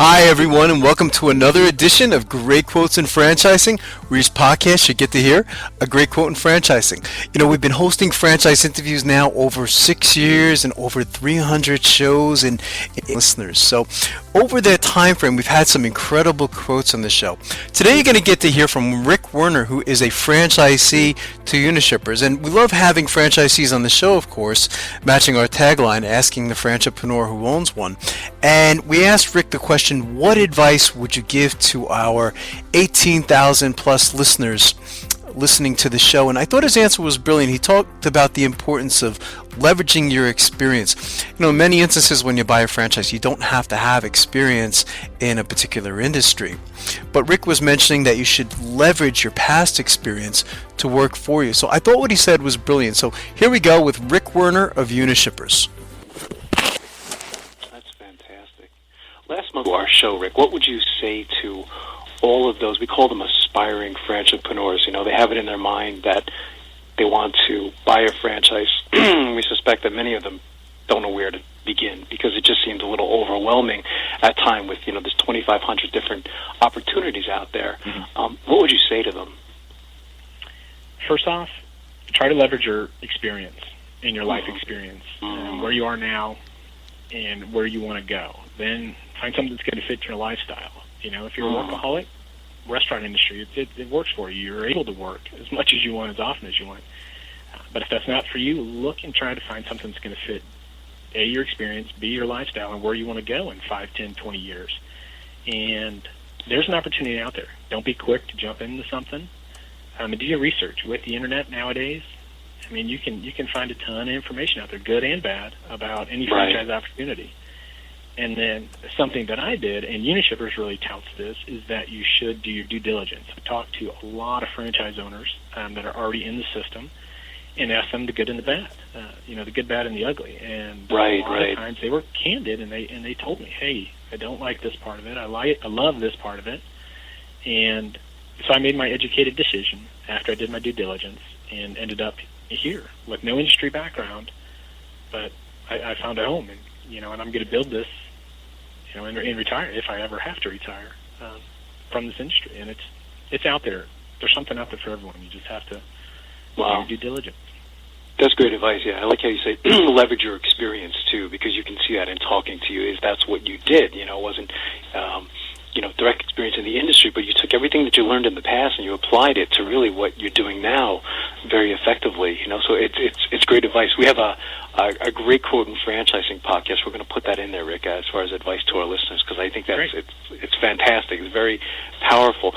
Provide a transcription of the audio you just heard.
Hi, everyone, and welcome to another edition of Great Quotes in Franchising, where each podcast you get to hear a great quote in franchising. You know, we've been hosting franchise interviews now over 6 years and over 300 shows and listeners. So over that time frame, we've had some incredible quotes on the show. Today, you're going to get to hear from Rick Werner, who is a franchisee to Unishippers. And we love having franchisees on the show, of course, matching our tagline, asking the franchipreneur who owns one. And we asked Rick the question, what advice would you give to our 18,000 plus listeners listening to the show? And I thought his answer was brilliant. He talked about the importance of leveraging your experience. You know, in many instances when you buy a franchise, you don't have to have experience in a particular industry. But Rick was mentioning that you should leverage your past experience to work for you. So I thought what he said was brilliant. So here we go with Rick Werner of Unishippers. Last month, our show, Rick, what would you say to all of those, we call them aspiring franchipreneurs, you know, they have it in their mind that they want to buy a franchise. We suspect that many of them don't know where to begin because it just seems a little overwhelming at time with, you know, there's 2,500 different opportunities out there. What would you say to them? First off, try to leverage your experience and your life experience, where you are now and where you want to go. Then find something that's going to fit your lifestyle. You know, if you're a workaholic, restaurant industry, it works for you. You're able to work as much as you want, as often as you want. But if that's not for you, look and try to find something that's going to fit, A, your experience, B, your lifestyle, and where you want to go in 5, 10, 20 years. And there's an opportunity out there. Don't be quick to jump into something. And do your research. With the internet nowadays, I mean, you can find a ton of information out there, good and bad, about any franchise opportunity. And then something that I did, and Unishippers really touts this, is that you should do your due diligence. I talked to a lot of franchise owners that are already in the system and asked them the good and the bad, you know, the good, bad, and the ugly. And a lot of times they were candid, and they told me, hey, I don't like this part of it. I love this part of it. And so I made my educated decision after I did my due diligence and ended up here with no industry background, but I found a home, and you know, and I'm going to build this, you know, and retire if I ever have to retire from this industry. And it's out there. There's something out there for everyone. You just have to do your due diligence. That's great advice. Yeah, I like how you say leverage your experience too, because you can see that in talking to you. Is that's what you did? You know, it wasn't you know, direct experience in the industry, but you took everything that you learned in the past and you applied it to really what you're doing now very effectively. You know, so it's great advice. We have a great quote in franchising podcast. We're going to put that in there, Rick, as far as advice to our listeners, because I think that's it's fantastic. It's very powerful.